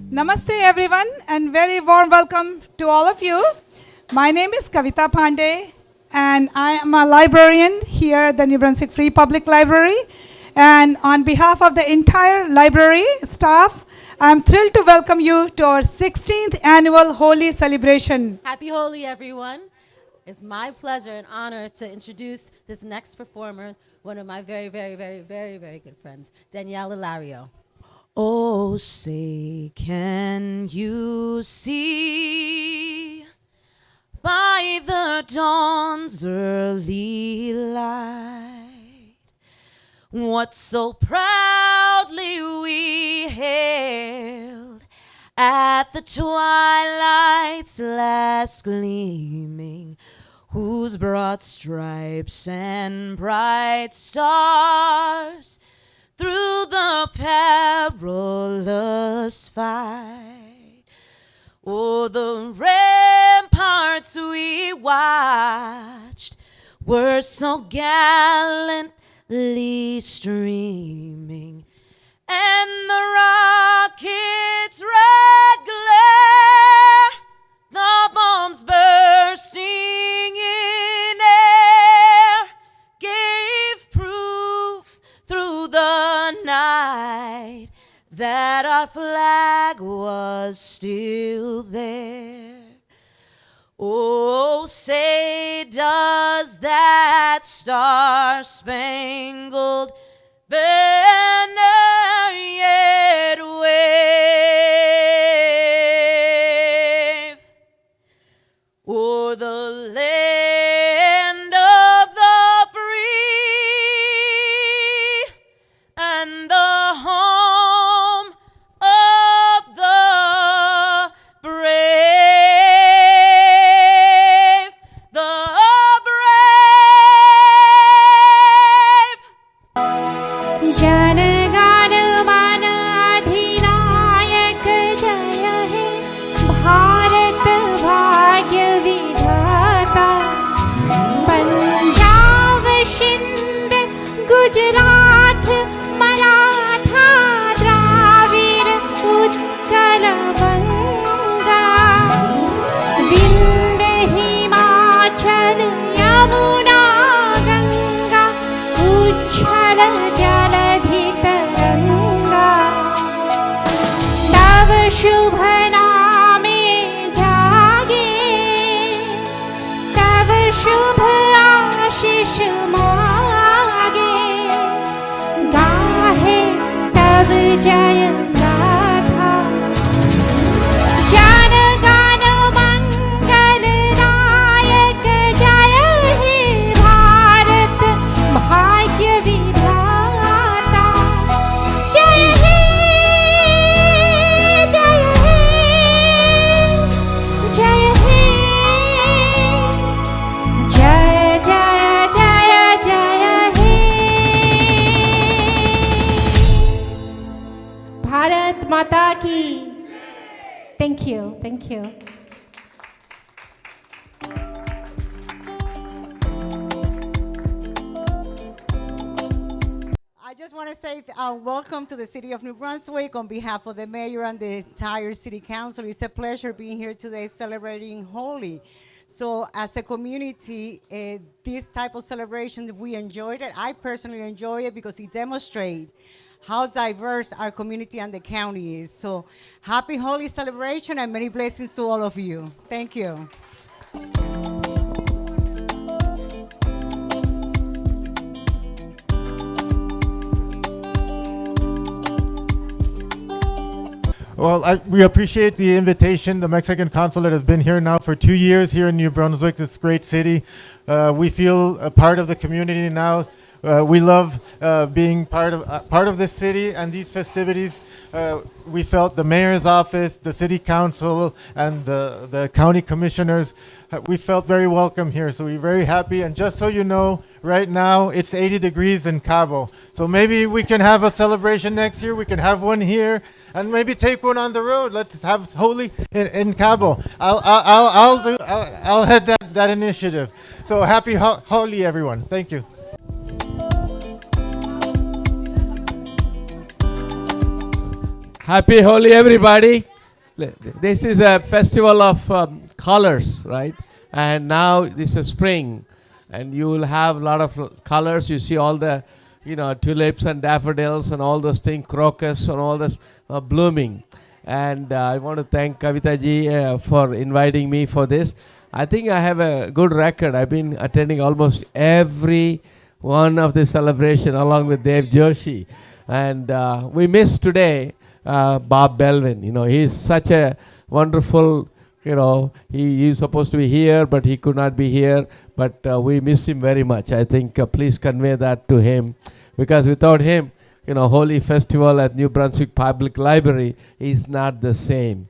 Namaste everyone and very warm welcome to all of you. My name is Kavita Pandey and I am a librarian here at the New Brunswick Free Public Library. And on behalf of the entire library staff, I'm thrilled to welcome you to our 16th annual Holi celebration. Happy Holi, everyone. It's my pleasure and honor to introduce this next performer, one of my very, very, very, very, very good friends, Danielle Ilario. Oh, say, can you see by the dawn's early light what so proudly we hailed at the twilight's last gleaming, whose broad stripes and bright stars through the perilous fight, oh, the ramparts we watched were so gallantly streaming, and the rocket's red glare, the bombs bursting in air, gave proof through the night that our flag was still there. Oh, say, does that star-spangled banner yet wave o'er the land of the free and the home of the brave, the brave. जनगण मन अधिनायक जय हे भारत भाग्य विधाता पंजाब सिंध गुजरात मराठा द्राविड़ उत्कल बंगा विंध्य हिमाचल यमुना गंगा उच्छल जलधि तरंगा तव शुभ नामे जागे तव शुभ आशीष मागे गाहे तव जय गाथा जनगण मंगल नायक जय हे भारत भाग्य विधाता जय हे जय हे जय हे जय जय जय जय हे भारत माता की thank you I just want to say welcome to the city of New Brunswick on behalf of the mayor and the entire city council. It's a pleasure being here today celebrating Holi. So as a community, this type of celebration, we enjoyed it. I personally enjoy it because it demonstrates how diverse our community and the county is. So happy Holi celebration and many blessings to all of you. Thank you. Well, we appreciate the invitation. The Mexican consulate has been here now for 2 years here in New Brunswick, this great city. We feel a part of the community now. We love being part of this city and these festivities. We felt the mayor's office, the city council, and the county commissioners, we felt very welcome here. So we're very happy. And just so you know, right now it's 80 degrees in Cabo. So maybe we can have a celebration next year. We can have one here and maybe take one on the road. Let's have Holi in Cabo. I'll head that initiative. So happy Holi, everyone. Thank you. Happy Holi, everybody. This is a festival of colors, right? And now this is spring, and you will have a lot of colors. You see all the, tulips and daffodils and all those things, crocus and all this blooming. And I want to thank Kavita ji for inviting me for this. I think I have a good record. I've been attending almost every one of the celebration along with Dev Joshi. And we missed today Bob Belvin. He's such a wonderful, he is supposed to be here, but he could not be here. But we miss him very much. I think please convey that to him, because without him, Holy Festival at New Brunswick Public Library is not the same.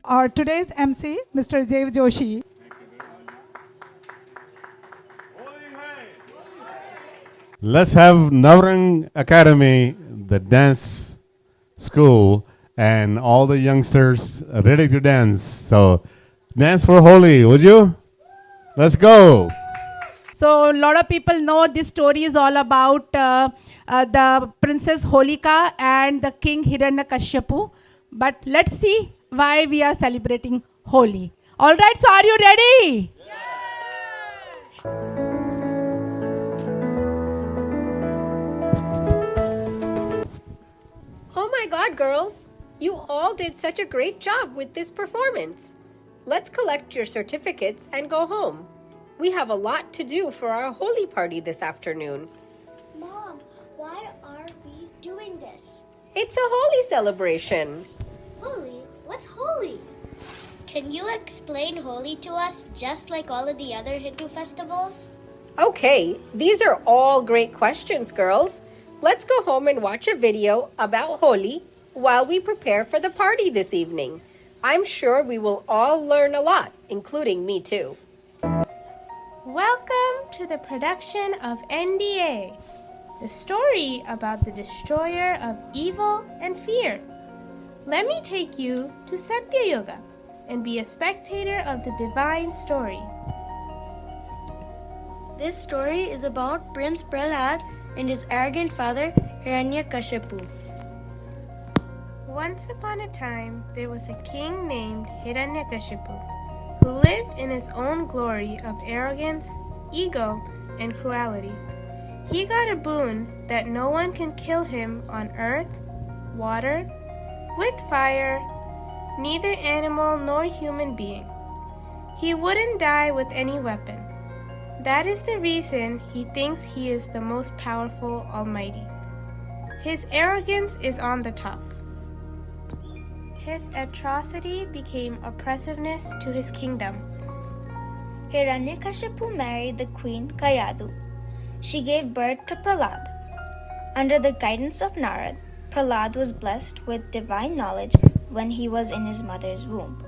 Our today's MC, Mr. Dev Joshi. Let's have Navrang Academy, the dance school, and all the youngsters ready to dance. So, dance for Holi, would you? Let's go. So a lot of people know this story is all about the Princess Holika and the King Hiranyakashipu. But let's see why we are celebrating Holi. All right, so are you ready? Oh my God, girls! You all did such a great job with this performance. Let's collect your certificates and go home. We have a lot to do for our Holi party this afternoon. Mom, why are we doing this? It's a Holi celebration. Holi? What's Holi? Can you explain Holi to us just like all of the other Hindu festivals? Okay, these are all great questions, girls. Let's go home and watch a video about Holi while we prepare for the party this evening. I'm sure we will all learn a lot, including me too. Welcome to the production of NDA, the story about the destroyer of evil and fear. Let me take you to Satya Yoga and be a spectator of the divine story. This story is about Prince Prahlad and his arrogant father Hiranyakashipu. Once upon a time, there was a king named Hiranyakashipu who lived in his own glory of arrogance, ego, and cruelty. He got a boon that no one can kill him on earth, water, with fire, neither animal nor human being. He wouldn't die with any weapon. That is the reason he thinks he is the most powerful Almighty. His arrogance is on the top. His atrocity became oppressiveness to his kingdom. Hiranyakashipu married the queen Kayadu. She gave birth to Prahlad. Under the guidance of Narad, Prahlad was blessed with divine knowledge when he was in his mother's womb.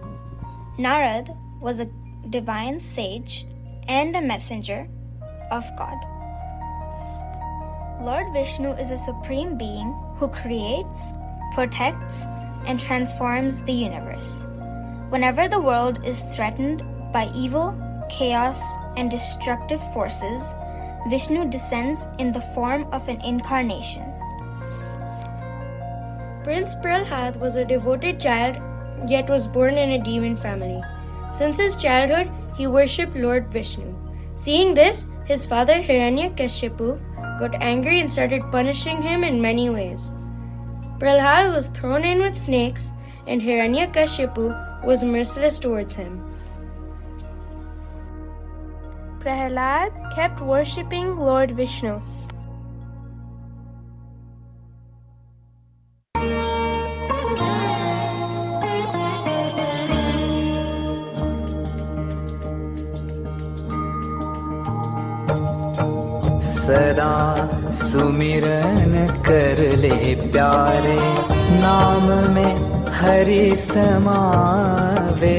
Narad was a divine sage and a messenger of God. Lord Vishnu is a supreme being who creates, protects, and transforms the universe. Whenever the world is threatened by evil, chaos, and destructive forces, Vishnu descends in the form of an incarnation. Prince Prahlad was a devoted child, yet was born in a demon family. Since his childhood, he worshipped Lord Vishnu. Seeing this, his father Hiranyakashipu got angry and started punishing him in many ways. Prahlad was thrown in with snakes, and Hiranyakashipu was merciless towards him. Prahlad kept worshipping Lord Vishnu. सदा सुमिरन कर ले प्यारे नाम में हरि समावे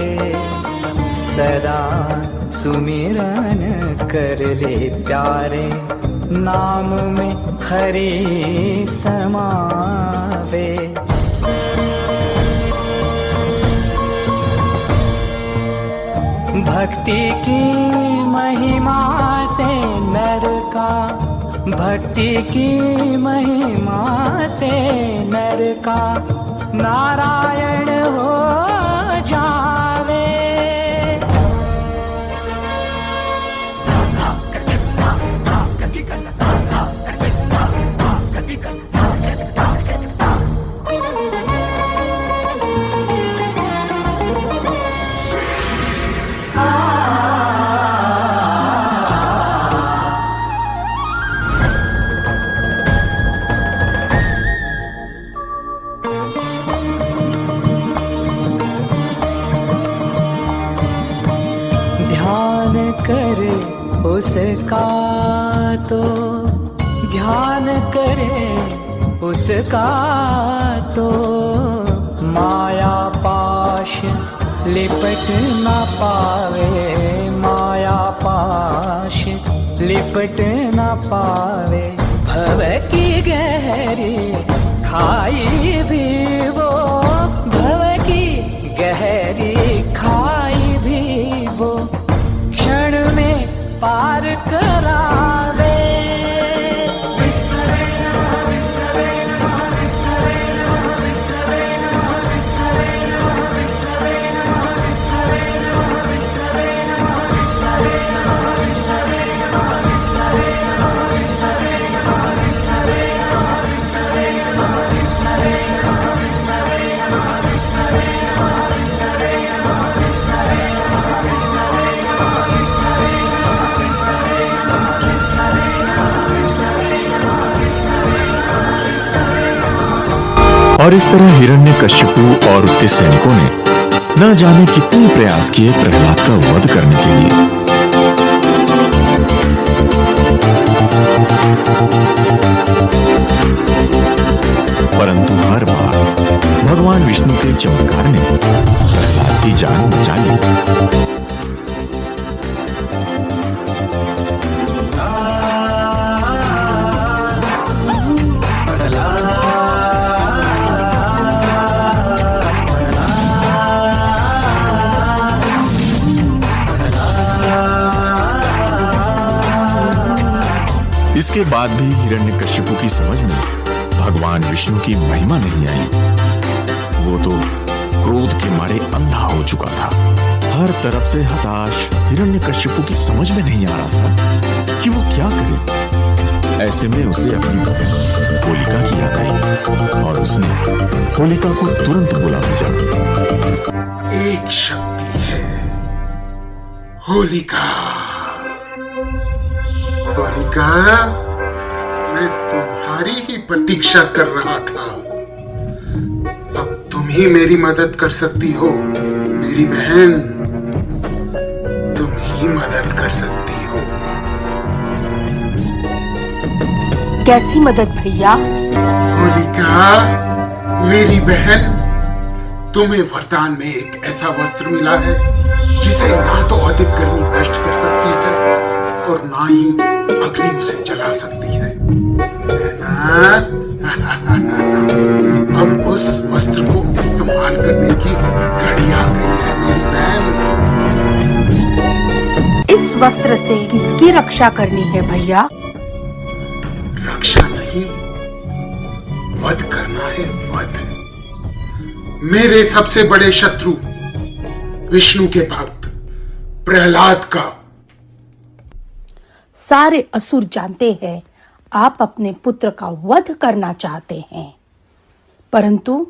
सदा सुमिरन कर ले प्यारे नाम में हरि समावे भक्ति की महिमा से नर का भक्ति की महिमा से नर का नारायण हो जावे। करे उसका तो ध्यान करे उसका तो माया पाश लिपट ना पावे, माया पाश लिपट ना पावे। भव की गहरी खाई भी वो, भव की गहरी खाई भी वो क्षण में पार करावे। और इस तरह हिरण्यकश्यपु और उसके सैनिकों ने न जाने कितने प्रयास किए प्रहलाद का वध करने के लिए। परंतु हर बार भगवान विष्णु के चमत्कार ने प्रहलाद की जान बचा ली। इसके बाद भी हिरण्यकश्यपु की समझ में भगवान विष्णु की महिमा नहीं आई। वो तो क्रोध के मारे अंधा हो चुका था। हर तरफ से हताश हिरण्यकश्यपु की समझ में नहीं आ रहा था कि वो क्या करे। ऐसे में उसे अपनी बहन होलिका की याद आई और उसने होलिका को तुरंत बुला भेजा। एक शक्ति है, होलिका। होलिका, मैं तुम्हारी ही प्रतीक्षा कर रहा था। अब तुम ही मेरी मदद कर सकती हो मेरी बहन, तुम ही मदद कर सकती हो। कैसी मदद भैया? होलिका मेरी बहन, तुम्हें वरदान में एक ऐसा वस्त्र मिला है जिसे ना तो अधिक गर्मी नष्ट कर सकती है और ना ही अग्नि उसे जला सकती है ना? अब उस वस्त्र को इस्तेमाल करने की घड़ी आ गई है मेरी बहन। इस वस्त्र से किसकी रक्षा करनी है भैया? रक्षा नहीं, वध करना है, वध। मेरे सबसे बड़े शत्रु विष्णु के भक्त प्रहलाद का। सारे असुर जानते हैं आप अपने पुत्र का वध करना चाहते हैं, परंतु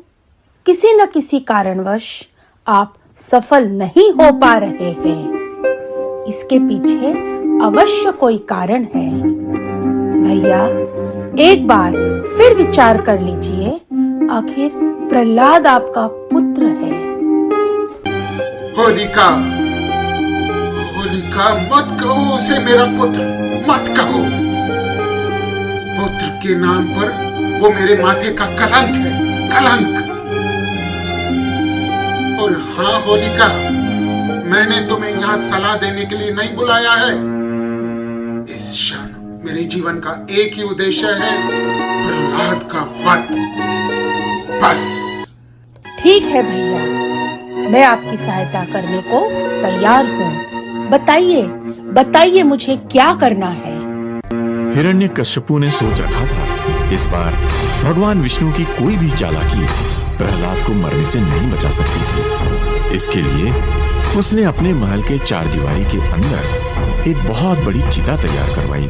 किसी न किसी कारणवश आप सफल नहीं हो पा रहे हैं। इसके पीछे अवश्य कोई कारण है। भैया, एक बार फिर विचार कर लीजिए, आखिर प्रहलाद आपका पुत्र है। होलिका, होलिका, मत कहो उसे मेरा पुत्र, मत कहो। पुत्र के नाम पर वो मेरे माथे का कलंक है, कलंक। और हाँ होलिका, मैंने तुम्हें यहाँ सलाह देने के लिए नहीं बुलाया है। इस क्षण मेरे जीवन का एक ही उद्देश्य है, प्रहलाद का वध, बस। ठीक है भैया, मैं आपकी सहायता करने को तैयार हूँ। बताइए, बताइए मुझे क्या करना है। हिरण्यकश्यपु ने सोच रखा था इस बार भगवान विष्णु की कोई भी चालाकी प्रहलाद को मरने से नहीं बचा सकती थी। इसके लिए उसने अपने महल के चारदीवारी के अंदर एक बहुत बड़ी चिता तैयार करवाई।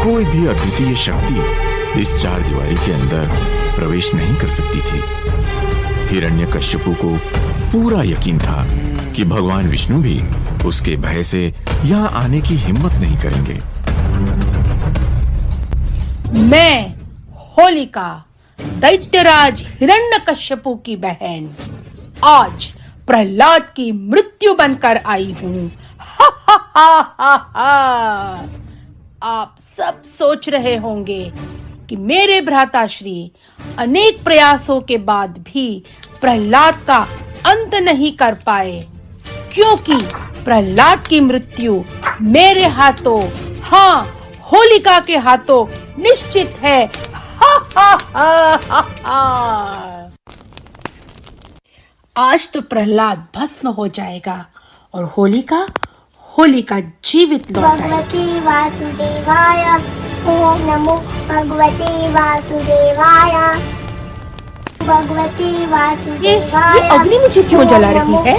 कोई भी अद्वितीय शक्ति इस चारदीवारी के अंदर प्रवेश नहीं कर सकती थी। हिरण्यकश्यपु को पूरा यकीन था कि भगवान विष्णु भी उसके भय से यहाँ आने की हिम्मत नहीं करेंगे। मैं होलिका, दैत्यराज हिरण्यकश्यपु की बहन, आज प्रहलाद की मृत्यु बनकर आई हूँ। हा हा हा हा हा। आप सब सोच रहे होंगे कि मेरे भ्राताश्री अनेक प्रयासों के बाद भी प्रहलाद का अंत नहीं कर पाए, क्योंकि प्रहलाद की मृत्यु मेरे हाथों, हाँ होलिका के हाथों निश्चित है। हा हा हा हा हा। आज तो प्रहलाद भस्म हो जाएगा और होलिका जीवित लौट आएगी। भगवते वासुदेवाय, ओम नमो भगवते वासुदेवाय। भगवते वासुदेवाय। ये अग्नि मुझे क्यों जला रही है?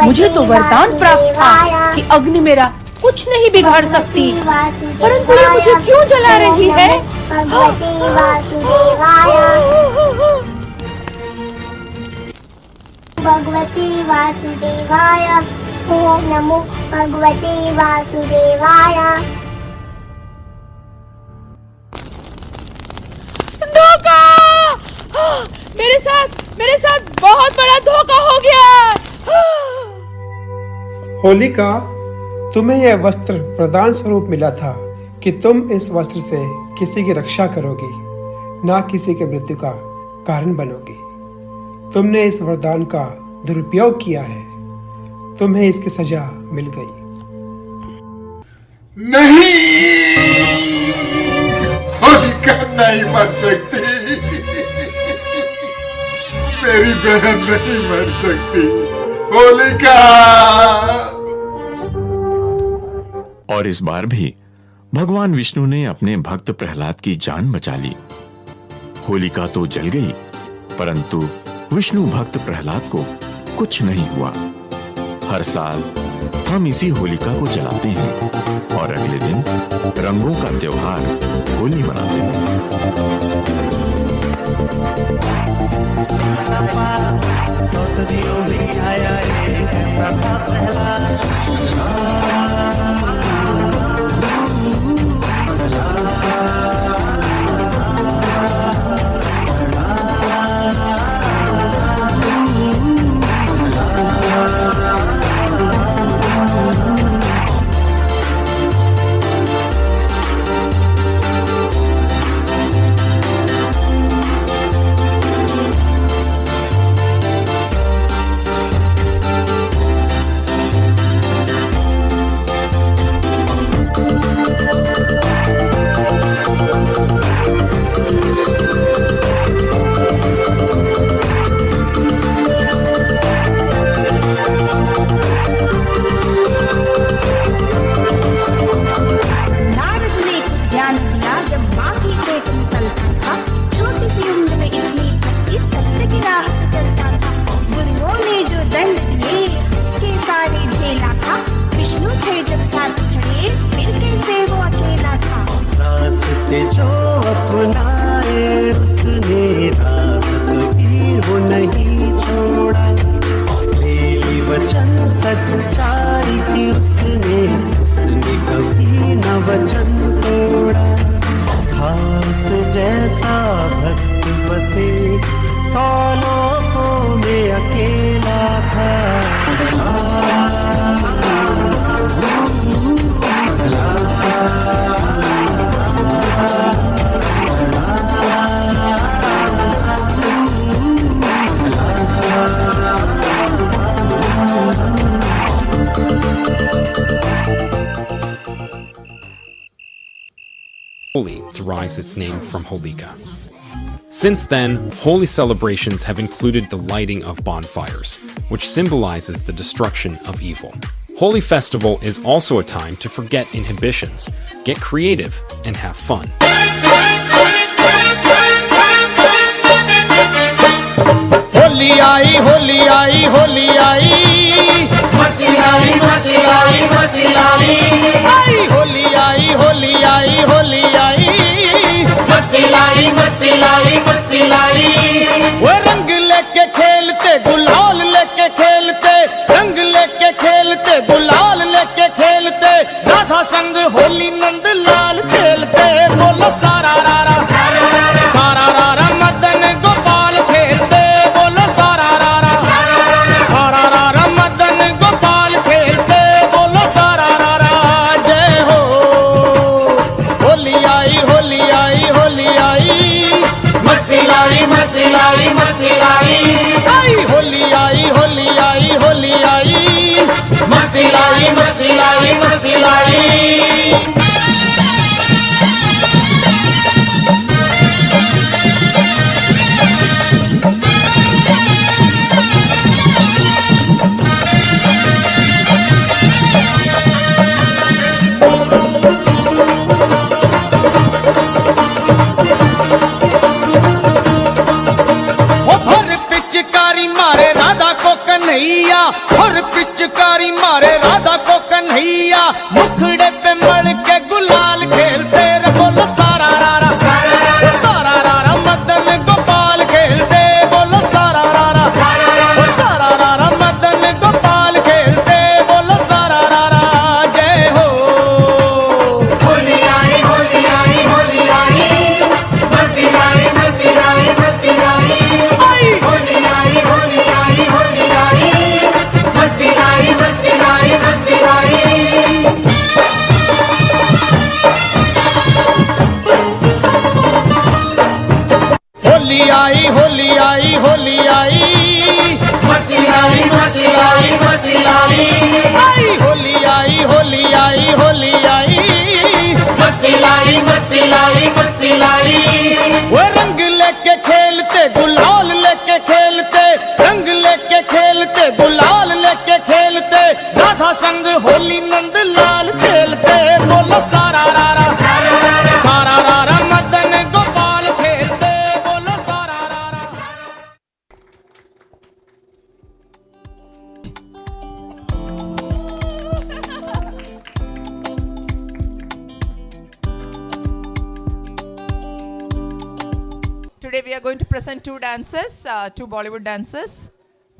मुझे तो वरदान प्राप्त था कि अग्नि मेरा कुछ नहीं बिगाड़ सकती, परंतु ये मुझे क्यों जला रही है? भगवते वासुदेवाय। भगवते वासुदेवाय, ओम नमो भगवते वासुदेवाय। धोखा! मेरे साथ बहुत बड़ा धोखा हो गया। होलिका, तुम्हें यह वस्त्र प्रदान स्वरूप मिला था कि तुम इस वस्त्र से किसी की रक्षा करोगी, ना किसी के मृत्यु का कारण बनोगी। तुमने इस वरदान का दुरुपयोग किया है, तुम्हें इसकी सजा मिल गई। नहीं, होलिका नहीं मर सकती। मेरी बहन नहीं मर सकती। होलिका। और इस बार भी भगवान विष्णु ने अपने भक्त प्रहलाद की जान बचा ली। होलिका तो जल गई, परंतु विष्णु भक्त प्रहलाद को कुछ नहीं हुआ। हर साल हम इसी होलिका को जलाते हैं और अगले दिन रंगों का त्योहार होली मनाते हैं। जो अपनाए उसने राह कभी वो नहीं छोड़ा। मेरी वचन सच्चाई थी उसने कभी न वचन तोड़ा। घास जैसा भक्त बसे 100 लोगों में अकेला था। Holi derives its name from Holika. Since then, Holi celebrations have included the lighting of bonfires, which symbolizes the destruction of evil. Holi Festival is also a time to forget inhibitions, get creative, and have fun. Holi आई होली आई होली आई मस्ती आई मस्ती आई मस्ती आई होली आई होली आई होली आई मस्ती लाई मस्ती लाई मस्ती लाई वो रंग लेके खेलते गुलाल लेके खेलते रंग लेके खेलते गुलाल लेके खेलते राधा संग होली नंद लाल खेलते बोलो सारा रारा सारा रारा मदन गोपाल खेलते बोलो सारा रारा मदन गोपाल खेलते बोलो सारा रारा जय हो होली आई होली आई होली आई मस्ती लाई मस्ती लाई मस्ती लाई होली आई होली आई होली आई मस्ती लाई मस्ती लाई मस्ती लाई मारे राधा को कन्हैया और पिचकारी मारे राधा को कन्हैया मुखड़े पे मड़ के गुलाल खेलते रे बोलो सारा रारा मदन गोपाल खेलते बोलो सारा रारा मदन गोपाल खेलते बोलो सारा रारा जय हो होली आई होली आई होली आई मस्ती लाई मस्ती लाई मस्ती लाई होली आई होली आई होली आई मस्ती लाई मस्ती लाई मस्ती लाई होली आई होली आई होली आई मस्ती लाई मस्ती लाई मस्ती लाई होली आई होली आई होली आई मस्ती लाई मस्ती लाई मस्ती लाई वो रंग लेके खेलते गुलाल लेके खेलते रंग लेके खेलते गुलाल लेके खेलते राधा संग होली नंद लाल खेलते बोलो सारा रारा मदन गोपाल खेलते बोलो सारा रारा Today we are going to present two dances, two Bollywood dances.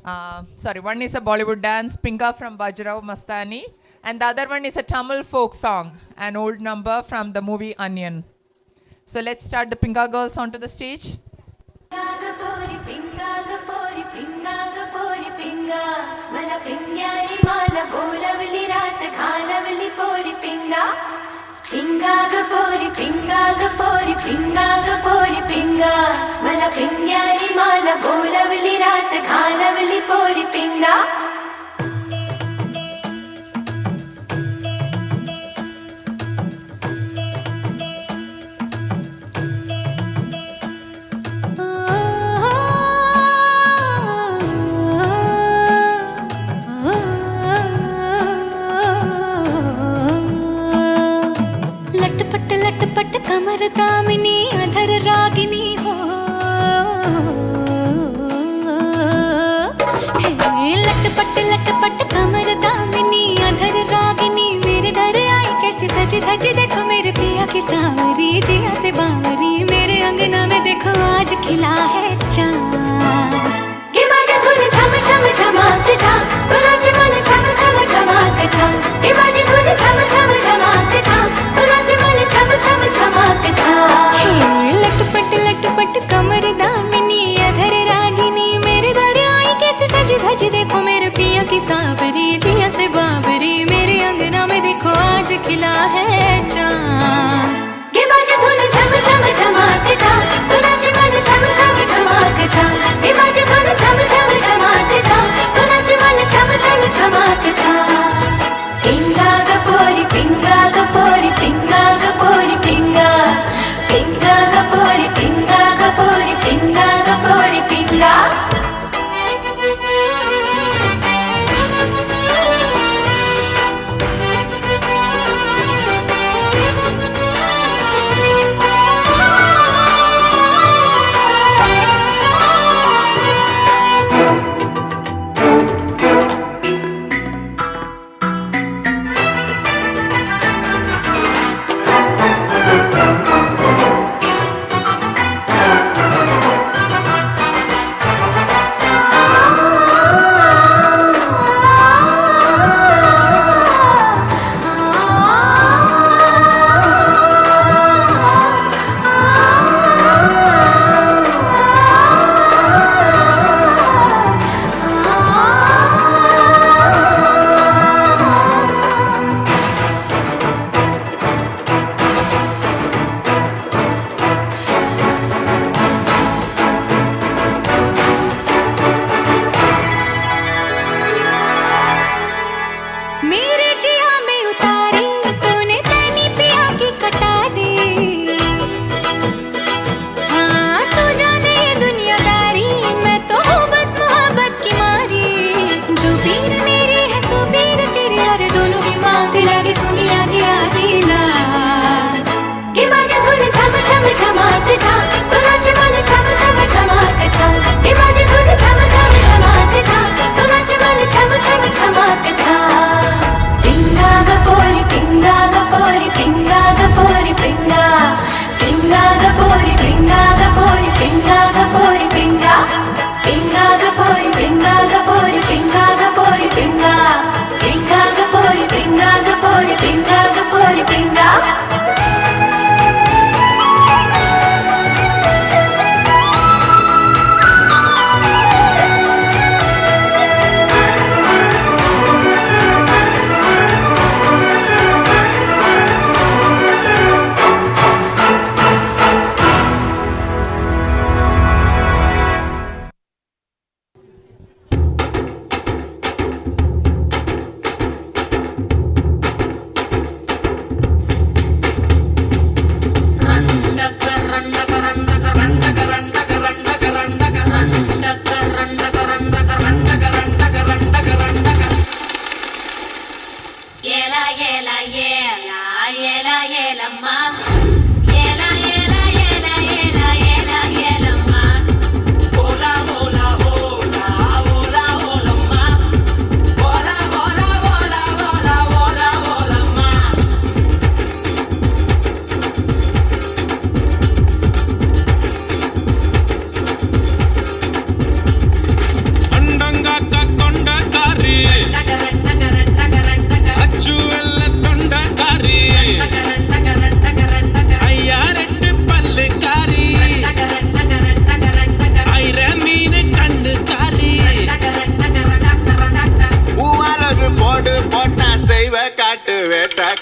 One is a Bollywood dance, Pinga from Bajrao Mastani, and the other one is a Tamil folk song, an old number from the movie Onion. So let's start the Pinga girls onto the stage. Pinga pori pinga mala pinyari mala bolavli raat khalavli pori pinga लटपट कमर दामिनी अधर रागिनी हो लटपट कमर दामिनी अधर रागिनी मेरे दर आई कैसी सज धज देखो मेरे पिया की सावरी जिया से बावरी मेरे अंगना में देखो आज खिला है चाँद ये बाजे धुन छम छम छमाते छा तो नाचे मन छम छम छमाते छा ये बाजे धुन छम छम छमाते छा तो नाचे मन छम छम छमाते छा लटपट कमर दामिनी अधर रागिनी मेरे दर आई कैसे सज धज देखो मेरे पिया की सावरी जिया से बावरी मेरे अंगना में देखो आज खिला है चाँद ये बाजे धुन छम छम छमाते छा तो नाचे मन छम छम छमाते छा ये बाजे धुन छम छम छमाते छा तो नाचे मन छम छम छमाते छा पिंगा गपोरी पिंगा गपोरी पिंगा गपोरी पिंगा पिंगा गपोरी पिंगा गपोरी पिंगा गपोरी पिंगा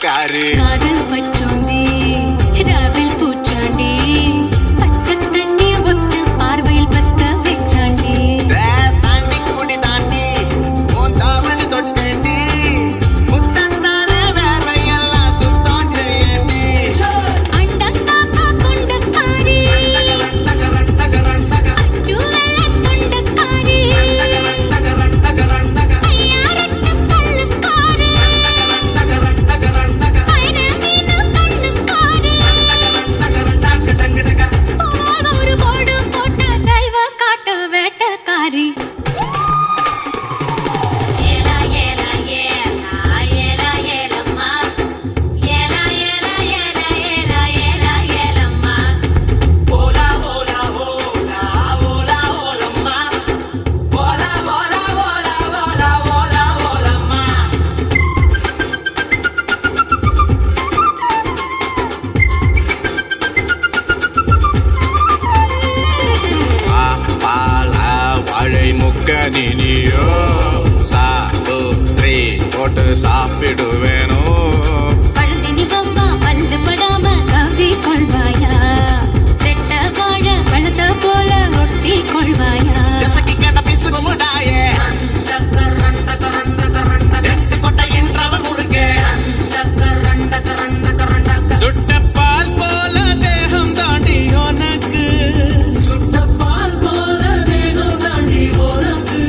कारी காதல் பச்சோந்தி ராவில் பூச்சாண்டி பச்சை தண்ணி ஒத்த பார்வையில் பத்த வெச்சாண்டி தாண்டி குடி தாண்டி உன் தாவணி தொட்டேண்டி முத்தந்தான வேர்வையெல்லாம் சுத்தம் செய்யண்டி அண்டக்காக்கா கொண்டக்காரி அச்சுவெல்ல தொண்டக்காரி ஐயாரட்டு பல்லுக்காரி ஐரமீன கண்ணுக்காரி போல் ஒரு போடு போட்ட சைவ காட்டு வேட்டக்காரி ஏலா ஏலா ஏலா ஏலா ஏலம்மா ஏலா ஏலா ஏலா ஏலா ஏலா ஏலம்மா ஓலா ஓலா ஓலா ஓலா ஓலம்மா ஓலா ஓலா ஓலா ஓலா ஓலா ஓலம்மா பால வாழை முக்க நினியோ சாப்பிட்ரி போட்டு சாப்பிடுவேனோ பழுதினி வவ்வா பல்லு படாம கவ்வி கொள்வாயா ரெட்ட வாழ பழத்த போல ஒட்டி கொள்வாயா எசக்கி கேட்ட பிசுகு முடாயே ரெண்டு கொட்டை என்றவன் முறுக்கு சுட்ட பால் போல தேகம் தாண்டி உனக்கு சுட்ட பால் போல தேகம் தாண்டி உனக்கு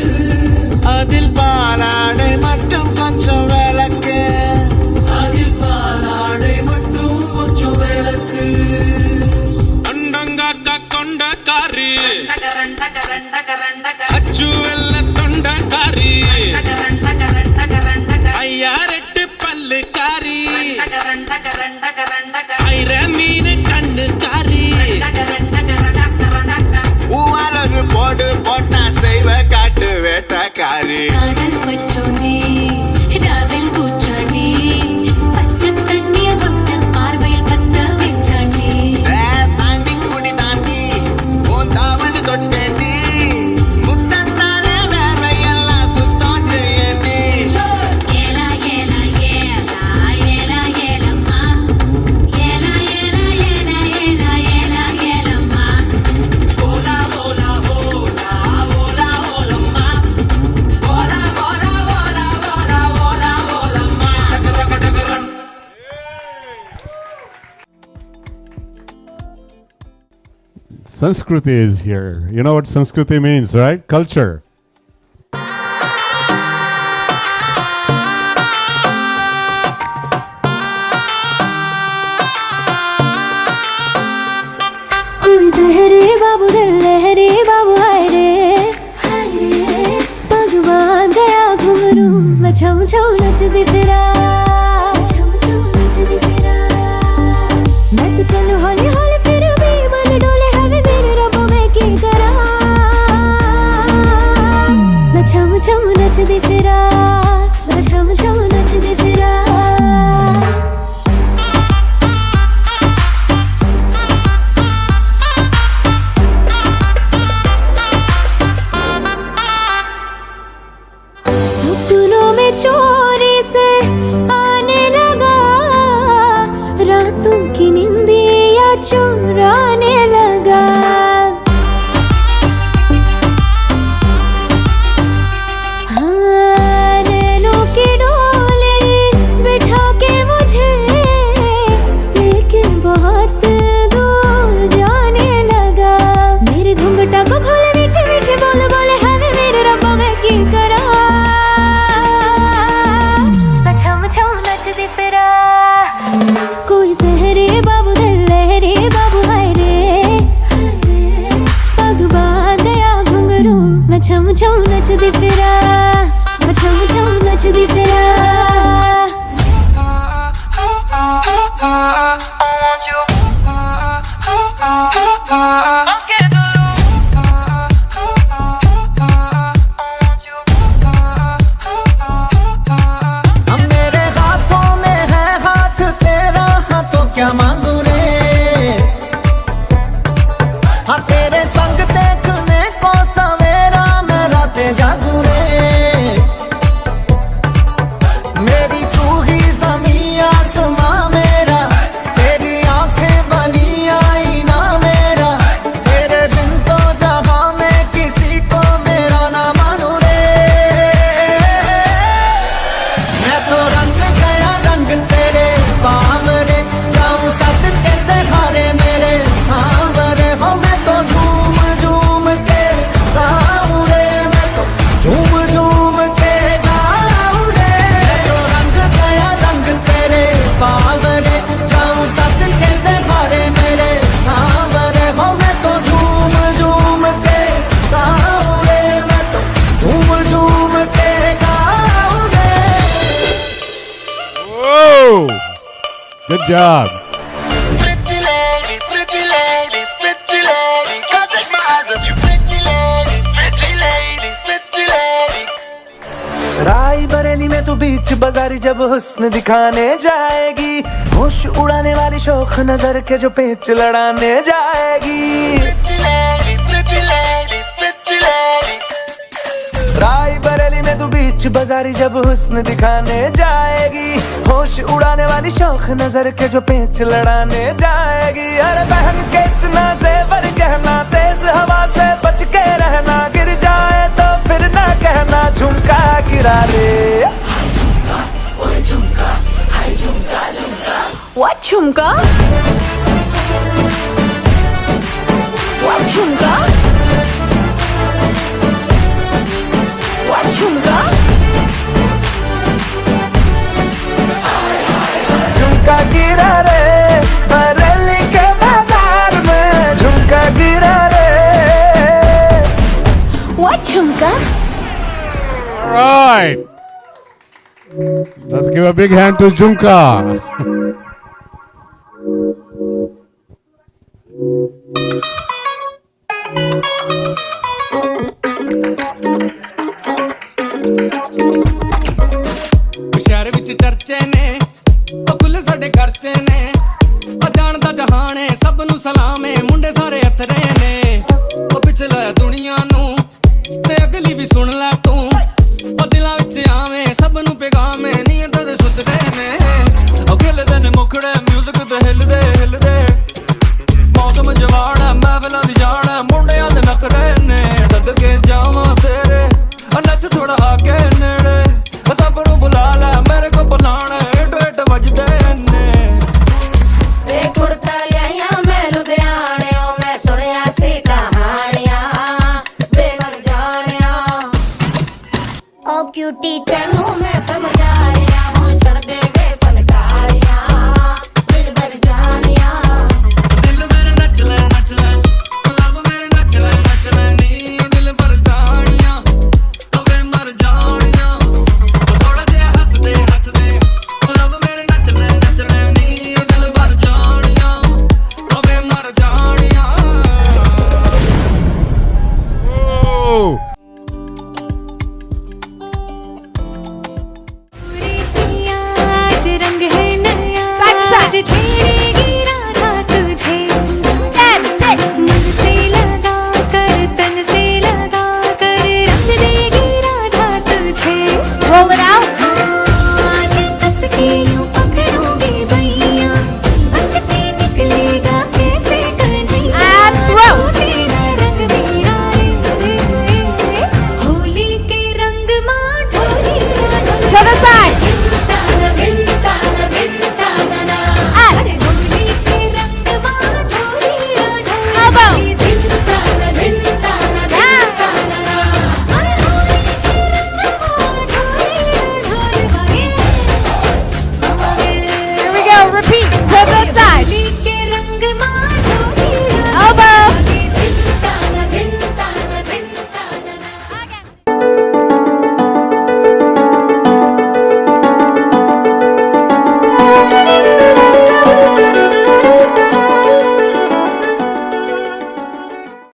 அதில் பாலாடை மட்டும் கொஞ்சம் விளக்கு அதில் பாலாடை மட்டும் கொஞ்சம் விளக்கு தொண்டங்காக்கா கொண்டக்காரி அச்சு வெள்ள தொண்டக்காரி ஐயாரெட்டு பல்லுக்காரி ஐர மீன் கண்ணுக்காரி ஊவாலொரு போடு போட்டா செய்வ காட்டு வேட்டக்காரி காதல் பச்சோந்தி ராவில் பூச்சாண்டி பச்சை தண்ணிய ஒத்த பார்வையில் பத்த வெச்சாண்டி தாண்டி குடி தாண்டி உன் தாவணி தொட்டேண்டி முத்தத்தான வேர்வையெல்லாம் சுத்தம் செய்யண்டி ஏலா ஏலா ஏலா ஏலா ஏலம்மா ஏலா ஏலா ஏலா ஏலா ஏலா Yellamma Ola Ola Ola Ola ஓலம்மா Ola Ola Ola Ola Ola ஓலம்மா Sanskriti is here. You know what Sanskriti means, right? Culture. जहरे बाबू दिल लहरे बाबू हाय रे भगवान दया घुंघरू मैं छम छम नचदी फिरा मैं तो चलूं हौली हौली फिर भी मन डोले हवे मेरे रब मैं की करा मैं छम छम नचदी फिरा मैं छम छम नचदी फिरा सपनों में चोरी से job. राय बरेली में तू बीच बाजारी जब हुस्न दिखाने जाएगी, होश उड़ाने वाली शौक नजर के जो पेच लड़ाने जाएगी। राय बरेली में तू बीच बाजारी जब हुस्न दिखाने जाएगी, होश उड़ाने वाली शौक नजर के जो पेच लड़ाने जाएगी। अरे बहन के इतना जेवर गहना, तेज हवा से बच के रहना, गिर जाए तो फिर ना कहना झुमका गिरा ले। What झुमका? What झुमका? What झुमका? झुमका गिरा रे बरेली के बाजार में, झुमका गिरा रे। What झुमका? All right. Let's give a big hand to Jhumka.